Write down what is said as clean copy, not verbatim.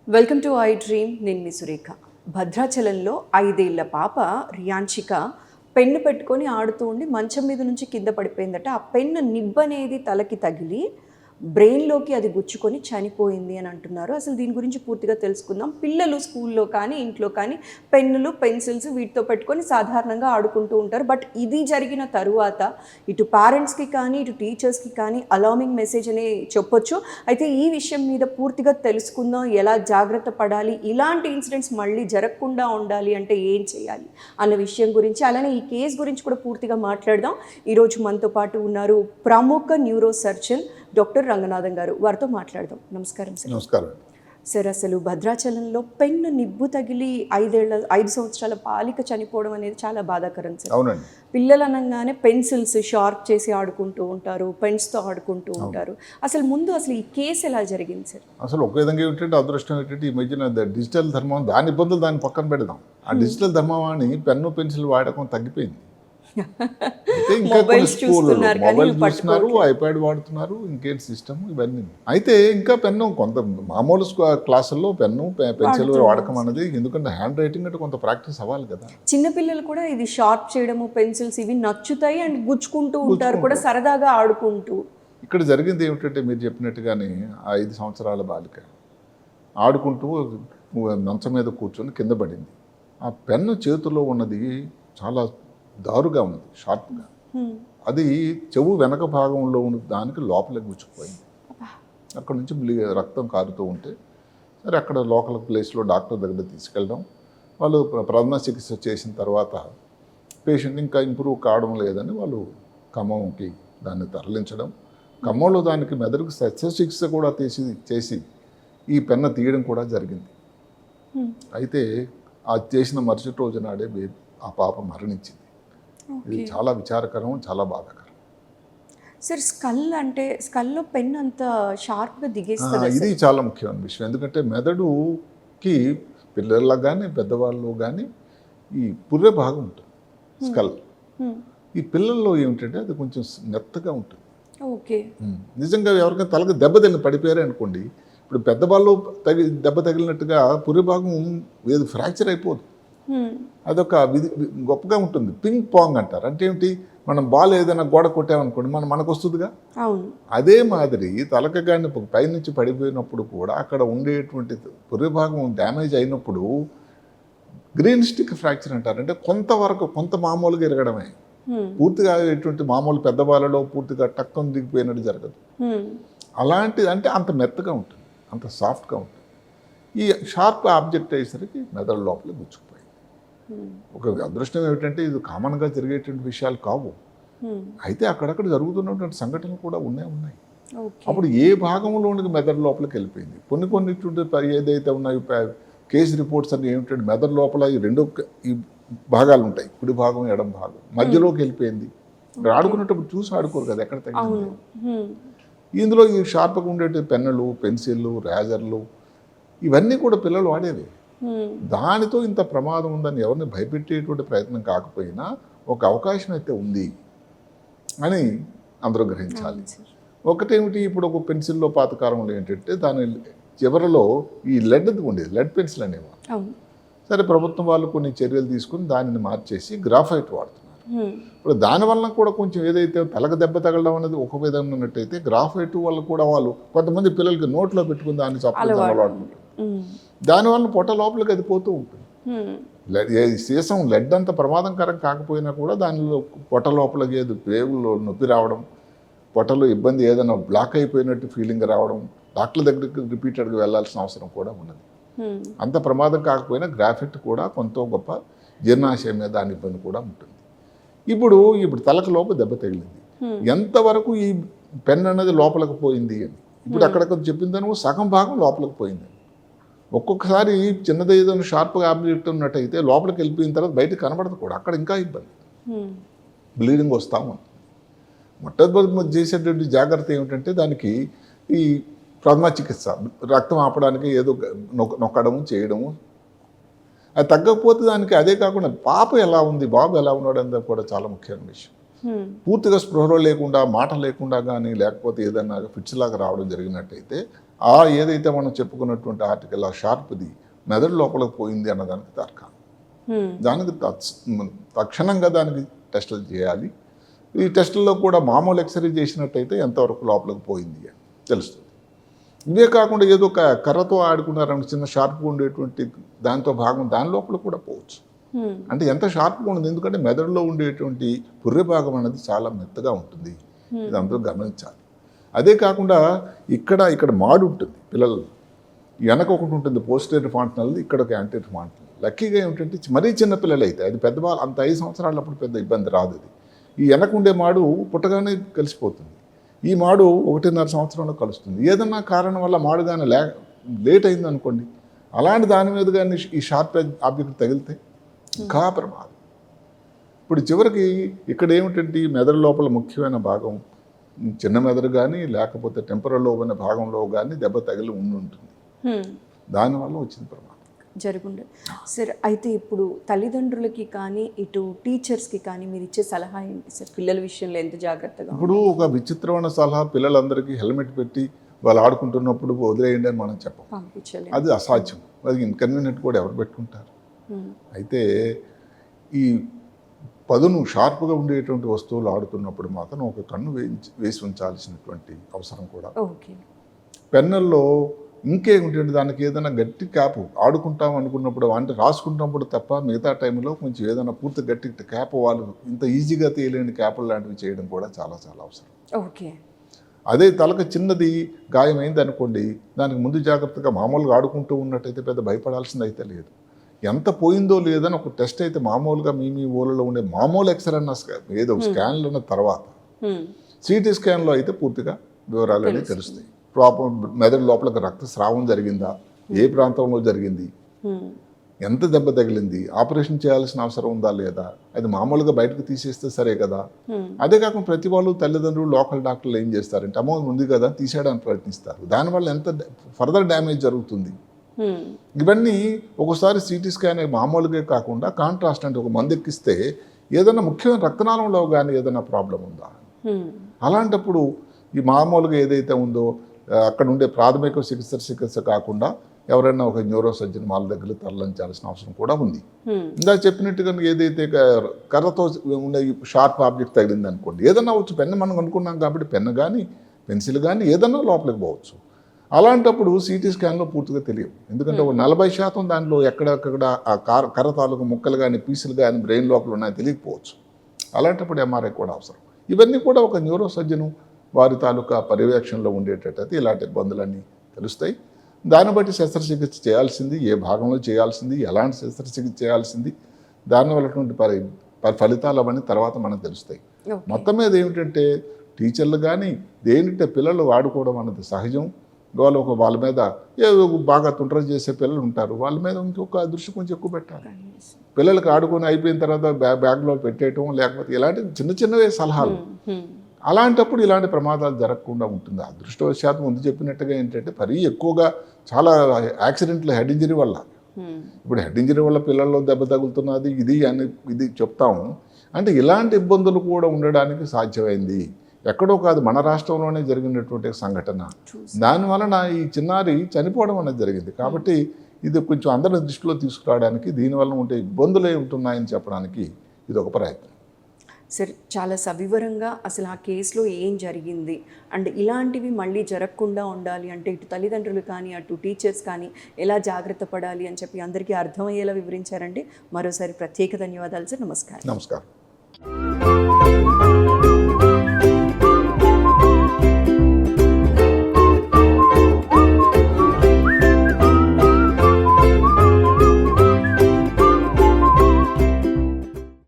Welcome to I dream. నేను మీ సురేఖ. భద్రాచలంలో 5 ఏళ్ల పాప రియాన్షిక పెన్ను పెట్టుకొని ఆడుతూ ఉండి మంచం మీద నుంచి కింద పడిపోయిందట. ఆ పెన్ను నిబ్ అనేది తలకి తగిలి బ్రెయిన్లోకి అది గుచ్చుకొని చనిపోయింది అని అంటున్నారు. అసలు దీని గురించి పూర్తిగా తెలుసుకుందాం. పిల్లలు స్కూల్లో కానీ ఇంట్లో కానీ పెన్నులు, పెన్సిల్స్ వీటితో పెట్టుకొని సాధారణంగా ఆడుకుంటూ ఉంటారు. బట్ ఇది జరిగిన తరువాత ఇటు పేరెంట్స్కి కానీ ఇటు టీచర్స్కి కానీ అలార్మింగ్ మెసేజ్ అనే చెప్పొచ్చు. అయితే ఈ విషయం మీద పూర్తిగా తెలుసుకుందాం. ఎలా జాగ్రత్త పడాలి, ఇలాంటి ఇన్సిడెంట్స్ మళ్ళీ జరగకుండా ఉండాలి అంటే ఏం చేయాలి అన్న విషయం గురించి, అలానే ఈ కేసు గురించి కూడా పూర్తిగా మాట్లాడదాం. ఈరోజు మనతో పాటు ఉన్నారు ప్రముఖ న్యూరో సర్జన్ డాక్టర్ రంగనాథన్ గారు. వారితో మాట్లాడదాం. నమస్కారం సార్. నమస్కారం సార్, అసలు భద్రాచలంలో పెన్ను నిబ్బు తగిలి 5 సంవత్సరాల బాలిక చనిపోవడం అనేది చాలా బాధాకరం సార్. అవునండి. పిల్లలు అనగానే పెన్సిల్స్ షార్ప్ చేసి ఆడుకుంటూ ఉంటారు, పెన్స్తో ఆడుకుంటూ ఉంటారు. అసలు ఈ కేసు ఎలా జరిగింది సార్? అసలు ఒక విధంగా ఏమిటంటే అదృష్టం ఏంటంటే ఈ మధ్యన డిజిటల్ ధర్మం, దాని ఇబ్బందులు దాన్ని పక్కన పెడదాం. ఆ డిజిటల్ ధర్మం అని పెన్ను పెన్సిల్ వాడకం తగ్గిపోయింది. అయితే ఇంకా కొన్ని స్కూళ్ళు మొబైల్ చూస్తున్నారు, ఐప్యాడ్ వాడుతున్నారు, ఇంకేం సిస్టమ్ ఇవన్నీ. అయితే ఇంకా పెన్ను కొంత మామూలు క్లాసుల్లో పెన్ను పెన్సిల్ వాడకం అనేది, ఎందుకంటే హ్యాండ్ రైటింగ్ అంటే కొంత ప్రాక్టీస్ అవ్వాలి కదా. చిన్నపిల్లలు కూడా ఇది షార్ప్ చేయడము, పెన్సిల్స్ ఇవి నచ్చుతాయి అండ్ గుచ్చుకుంటూ ఉంటారు కూడా సరదాగా ఆడుకుంటూ. ఇక్కడ జరిగింది ఏమిటంటే మీరు చెప్పినట్టుగానే ఆ 5 సంవత్సరాల బాలిక ఆడుకుంటూ మంచం మీద కూర్చొని కింద పడింది. ఆ పెన్ను చేతిలో ఉన్నది చాలా దారుగా ఉంది, షార్ప్గా. అది చెవు వెనక భాగంలో ఉన్న దానికి లోపలికి గుచ్చుకుపోయింది. అక్కడ నుంచి రక్తం కారుతూ ఉంటే సరే అక్కడ లోకల్ ప్లేస్లో డాక్టర్ దగ్గర తీసుకెళ్ళడం, వాళ్ళు ప్రథమ చికిత్స చేసిన తర్వాత పేషెంట్ ఇంకా ఇంప్రూవ్ కావడం లేదని వాళ్ళు ఖమ్మంకి దాన్ని తరలించడం, ఖమ్మంలో దానికి మెదడుకు శస్త్రచికిత్స కూడా చేసి ఈ పెన్ను తీయడం కూడా జరిగింది. అయితే ఆ చేసిన మరుసటి రోజు నాడే ఆ పాప మరణించింది. ఇది చాలా విచారకరం, చాలా బాధాకరం. సార్, స్కల్లో పెన్ అంత షార్ప్గా దిగేస్తుంది. ఇది చాలా ముఖ్యమైన విషయం. ఎందుకంటే మెదడుకి పిల్లలకు కానీ పెద్దవాళ్ళు కానీ ఈ పుర్రె భాగం ఉంటుంది, స్కల్. ఈ పిల్లల్లో ఏమిటంటే అది కొంచెం మెత్తగా ఉంటుంది. ఓకే. నిజంగా ఎవరికైనా తలకు దెబ్బ తగిలి పడిపోయారు అనుకోండి, ఇప్పుడు పెద్దవాళ్ళు దెబ్బ తగిలినట్టుగా పుర్రె భాగం ఏది ఫ్రాక్చర్ అయిపోదు. అదొక గొప్పగా ఉంటుంది. పింగ్ పాంగ్ అంటారు. అంటే ఏమిటి, మనం బాల్ ఏదైనా గోడ కొట్టామనుకోండి మనకు వస్తుందిగా. అదే మాదిరి తలక కానీ పైనుంచి పడిపోయినప్పుడు కూడా అక్కడ ఉండేటువంటి పుర్రె భాగం డ్యామేజ్ అయినప్పుడు గ్రీన్ స్టిక్ ఫ్రాక్చర్ అంటారు. అంటే కొంతవరకు కొంత మామూలుగా ఎరగడమే, పూర్తిగా ఎటువంటి మామూలు పెద్దవాళ్ళలో పూర్తిగా టక్కన దిగిపోయినట్టు జరగదు. అలాంటిది అంటే అంత మెత్తగా ఉంటుంది, అంత సాఫ్ట్గా ఉంటుంది. ఈ షార్ప్ ఆబ్జెక్ట్ అయ్యేసరికి మెదడు లోపల గుచ్చుకుపోయింది. ఒక అదృష్టం ఏమిటంటే ఇది కామన్గా జరిగేటువంటి విషయాలు కావు. అయితే అక్కడక్కడ జరుగుతున్నటువంటి సంఘటనలు కూడా ఉన్నాయి. అప్పుడు ఏ భాగంలోనికి మెదడు లోపలికి వెళ్ళిపోయింది. కొన్ని ఏదైతే ఉన్నాయో కేసు రిపోర్ట్స్ అన్ని ఏమిటంటే మెదడు లోపల ఈ భాగాలు ఉంటాయి, కుడి భాగం ఎడం భాగం, మధ్యలోకి వెళ్ళిపోయింది. ఆడుకునేటప్పుడు చూసి ఆడుకోరు కదా ఎక్కడ తగ్గింది. ఇందులో ఈ షార్ప్గా ఉండేటి పెన్నులు, పెన్సిళ్ళు, రేజర్లు ఇవన్నీ కూడా పిల్లలు వాడేవి. దానితో ఇంత ప్రమాదం ఉందని ఎవరిని భయపెట్టేటువంటి ప్రయత్నం కాకపోయినా ఒక అవకాశం అయితే ఉంది అని అందరూ గ్రహించాలి. ఒకటేమిటి, ఇప్పుడు ఒక పెన్సిల్లో పాతకాలంలో ఏంటంటే దాని చివరిలో ఈ లెడ్ ఉండేది, లెడ్ పెన్సిల్ అనేవారు. సరే ప్రభుత్వం వాళ్ళు కొన్ని చర్యలు తీసుకుని దానిని మార్చేసి గ్రాఫైట్ వాడుతున్నారు. ఇప్పుడు దానివల్ల కూడా కొంచెం ఏదైతే తలకు దెబ్బ తగలడం అనేది ఒక విధంగా ఉన్నట్టయితే గ్రాఫైట్ వల్ల కూడా వాళ్ళు కొంతమంది పిల్లలకి నోట్లో పెట్టుకుని దాన్ని చప్పట్లు అలవాటు, దానివల్ల పొట్ట లోపలికి అది పోతూ ఉంటుంది. సీసం లెడ్ అంత ప్రమాదకరం కాకపోయినా కూడా దానిలో పొట్ట లోపలికి ఏదో పేగుల్లో నొప్పి రావడం, పొట్టలో ఇబ్బంది ఏదైనా బ్లాక్ అయిపోయినట్టు ఫీలింగ్ రావడం, డాక్టర్ దగ్గరికి రిపీటెడ్గా వెళ్ళాల్సిన అవసరం కూడా ఉన్నది. అంత ప్రమాదం కాకపోయినా గ్రాఫైట్ కూడా కొంత గొప్ప జీర్ణాశయం మీద దాని ఇబ్బంది కూడా ఉంటుంది. ఇప్పుడు తలకు లోపల దెబ్బ తగిలింది, ఎంతవరకు ఈ పెన్ అనేది లోపలికి పోయింది అని ఇప్పుడు అక్కడక్కడ చెప్పిందని సగం భాగం లోపలికి పోయింది. ఒక్కొక్కసారి చిన్నది ఏదైనా షార్ప్గా ఆబ్జెక్ట్ ఉన్నట్టయితే లోపలికి వెళ్ళిపోయిన తర్వాత బయటకు కనబడదు కూడా, అక్కడ ఇంకా ఇబ్బంది, బ్లీడింగ్ వస్తూ ఉంటుంది. మొట్టమొదటి చేసేటువంటి జాగ్రత్త ఏమిటంటే దానికి ఈ ప్రథమ చికిత్స, రక్తం ఆపడానికి ఏదో నొక్కడము చేయడము. అది తగ్గకపోతే దానికి అదే కాకుండా పాప ఎలా ఉంది, బాబు ఎలా ఉన్నాడు అనేది కూడా చాలా ముఖ్యమైన విషయం. పూర్తిగా స్పృహలో లేకుండా, మాట లేకుండా కానీ లేకపోతే ఏదన్నా ఫిట్స్ లాగా రావడం జరిగినట్టయితే ఆ ఏదైతే మనం చెప్పుకున్నటువంటి ఆర్టికల్ ఆ షార్ప్ది మెదడు లోపలికి పోయింది అన్నదానికి తర్కం. దానికి తక్షణంగా దానికి టెస్టులు చేయాలి. ఈ టెస్టుల్లో కూడా మామూలు ఎక్స్రే చేసినట్టయితే ఎంతవరకు లోపలికి పోయింది అని తెలుస్తుంది. ఇవే కాకుండా ఏదో ఒక కర్రతో ఆడుకున్నారని చిన్న షార్ప్గా ఉండేటువంటి దాంతో భాగం దాని లోపల కూడా పోవచ్చు. అంటే ఎంత షార్ప్గా ఉండదు, ఎందుకంటే మెదడులో ఉండేటువంటి పుర్రె భాగం అనేది చాలా మెత్తగా ఉంటుంది. ఇది అందరూ గమనించాలి. అదే కాకుండా ఇక్కడ మాడు ఉంటుంది పిల్లలు, వెనక ఒకటి ఉంటుంది పోస్టీరియర్ ఫాంటనల్, ఇక్కడ ఒక యాంటీరియర్ ఫాంటనల్. లక్కీగా ఏమిటంటే మరీ చిన్న పిల్లలు అయితే అది పెద్దవాళ్ళు అంత 5 సంవత్సరాలప్పుడు పెద్ద ఇబ్బంది రాదు. అది ఈ వెనక ఉండే మాడు పుట్టగానే కలిసిపోతుంది. ఈ మాడు 1.5 సంవత్సరంలో కలుస్తుంది. ఏదన్నా కారణం వల్ల మాడు కానీ లేట్ అయింది అనుకోండి, అలాంటి దాని మీద కానీ ఈ షార్ప్ ఆబ్జెక్ట్ తగిలితే ఇంకా ప్రమాదం. ఇప్పుడు చివరికి ఇక్కడ ఏమిటంటే మెదడు లోపల ముఖ్యమైన భాగం చిన్న మెదడు కానీ లేకపోతే టెంపరల్ లోబ్ అనే భాగంలో కానీ దెబ్బ తగిలి ఉంటుంది. దానివల్ల వచ్చింది ప్రమాదం జరుగుండే. సార్ అయితే ఇప్పుడు తల్లిదండ్రులకి కానీ ఇటు టీచర్స్కి కానీ మీరు ఇచ్చే సలహా ఏంటి సార్ పిల్లల విషయంలో ఎంత జాగ్రత్తగా? ఇప్పుడు ఒక విచిత్రమైన సలహా, పిల్లలందరికీ హెల్మెట్ పెట్టి వాళ్ళు ఆడుకుంటున్నప్పుడు వదిలేయండి అని మనం చెప్పం. పంపించలేదు, అది అసాధ్యం. అది ఇన్కన్వీనియంట్ కూడా ఎవరు పెట్టుకుంటారు. అయితే ఈ పదును షార్ప్గా ఉండేటువంటి వస్తువులు ఆడుతున్నప్పుడు మాత్రం ఒక కన్ను వేసి ఉంచాల్సినటువంటి అవసరం కూడా. ఓకే. పెన్నుల్లో ఇంకేమిటంటే దానికి ఏదైనా గట్టి క్యాప్ ఆడుకుంటాం అనుకున్నప్పుడు అంటే రాసుకుంటున్నప్పుడు తప్ప మిగతా టైంలో కొంచెం ఏదైనా పూర్తి గట్టి క్యాప్ వాళ్ళు ఇంత ఈజీగా తీయలేని క్యాపులు లాంటివి చేయడం కూడా చాలా చాలా అవసరం. ఓకే. అదే తలకు చిన్నది గాయమైంది అనుకోండి, దానికి ముందు జాగ్రత్తగా మామూలుగా ఆడుకుంటూ ఉన్నట్టయితే పెద్ద భయపడాల్సింది అయితే లేదు. ఎంత పోయిందో లేదని ఒక టెస్ట్ అయితే మామూలుగా మీ ఊళ్ళలో ఉండే మామూలు ఎక్స్రే అన్న ఏదో స్కాన్లు ఉన్న తర్వాత సిటీ స్కాన్లో అయితే పూర్తిగా వివరాలు అనేవి తెలుస్తాయి. ప్రాపర్ మెదడు లోపలికి రక్తస్రావం జరిగిందా, ఏ ప్రాంతంలో జరిగింది, ఎంత దెబ్బ తగిలింది, ఆపరేషన్ చేయాల్సిన అవసరం ఉందా లేదా, అది మామూలుగా బయటకు తీసేస్తే సరే కదా. అదే కాకుండా ప్రతి వాళ్ళు తల్లిదండ్రులు లోకల్ డాక్టర్లు ఏం చేస్తారంటే అమౌంట్ ఉంది కదా తీసేయడానికి ప్రయత్నిస్తారు. దానివల్ల ఎంత ఫర్దర్ డ్యామేజ్ జరుగుతుంది. ఇవన్నీ ఒకసారి సిటీ స్కాన్ మామూలుగా కాకుండా కాంట్రాస్ట్ అంటే ఒక మందు ఎక్కిస్తే ఏదైనా ముఖ్యమైన రక్తనాళంలో కానీ ఏదైనా ప్రాబ్లం ఉందా, అలాంటప్పుడు ఈ మామూలుగా ఏదైతే ఉందో అక్కడ ఉండే ప్రాథమిక చికిత్స కాకుండా ఎవరైనా ఒక న్యూరో సర్జన్ వాళ్ళ దగ్గర తరలించాల్సిన అవసరం కూడా ఉంది. ఇందాక చెప్పినట్టుగా ఏదైతే కర్రతో ఉండే షార్ప్ ఆబ్జెక్ట్ తగిలింది అనుకోండి, ఏదన్నా అవచ్చు. పెన్ను మనం అనుకున్నాం కాబట్టి పెన్ను కానీ పెన్సిల్ కానీ ఏదన్నా లోపలికి పోవచ్చు. అలాంటప్పుడు సిటీ స్కాన్లో పూర్తిగా తెలియదు, ఎందుకంటే ఒక 40% దాంట్లో ఎక్కడెక్కడ ఆ కర్ర తాలూకు ముక్కలు కానీ పీసులు కానీ బ్రెయిన్ లోపల ఉన్నాయని తెలియకపోవచ్చు. అలాంటప్పుడు ఎంఆర్ఐ కూడా అవసరం. ఇవన్నీ కూడా ఒక న్యూరో సర్జను వారి తాలూకా పర్యవేక్షణలో ఉండేటట్టయితే ఇలాంటి ఇబ్బందులన్నీ తెలుస్తాయి. దాన్ని బట్టి శస్త్రచికిత్స చేయాల్సింది, ఏ భాగంలో చేయాల్సింది, ఎలాంటి శస్త్రచికిత్స చేయాల్సింది, దానివల్లటువంటి ఫలితాలు అవన్నీ తర్వాత మనకు తెలుస్తాయి. మొత్తం మీద ఏమిటంటే టీచర్లు కానీ దేనింటే పిల్లలు వాడుకోవడం అన్నది సహజం. వాళ్ళ మీద ఏదో బాగా తుండ్ర చేసే పిల్లలు ఉంటారు, వాళ్ళ మీద ఇంకొక దృష్టి కొంచెం ఎక్కువ పెట్టాలి. పిల్లలకి ఆడుకొని అయిపోయిన తర్వాత బ్యాగ్లో పెట్టేయటం లేకపోతే ఇలాంటి చిన్న చిన్నవే సలహాలు. అలాంటప్పుడు ఇలాంటి ప్రమాదాలు జరగకుండా ఉంటుంది. అదృష్టవశాత్తు ముందు చెప్పినట్టుగా ఏంటంటే మరీ ఎక్కువగా చాలా యాక్సిడెంట్లు హెడ్ ఇంజరీ వల్ల, ఇప్పుడు హెడ్ ఇంజరీ వల్ల పిల్లల్లో దెబ్బ తగులుతున్నది ఇది చెప్తాము. అంటే ఇలాంటి ఇబ్బందులు కూడా ఉండడానికి సాధ్యమైంది. ఎక్కడో కాదు, మన రాష్ట్రంలోనే జరిగినటువంటి సంఘటన. దానివలన ఈ చిన్నారి చనిపోవడం అనేది జరిగింది. కాబట్టి ఇది కొంచెం అందరి దృష్టిలో తీసుకురావడానికి, దీనివల్ల ఉంటే ఇబ్బందులే ఉంటున్నాయని చెప్పడానికి ఇది ఒక ప్రయత్నం. సరే, చాలా సవివరంగా అసలు ఆ కేసులో ఏం జరిగింది అండ్ ఇలాంటివి మళ్ళీ జరగకుండా ఉండాలి అంటే ఇటు తల్లిదండ్రులు కానీ అటు టీచర్స్ కానీ ఎలా జాగ్రత్త పడాలి అని చెప్పి అందరికీ అర్థమయ్యేలా వివరించారండి. మరోసారి ప్రత్యేక ధన్యవాదాలు సార్. నమస్కారం. నమస్కారం.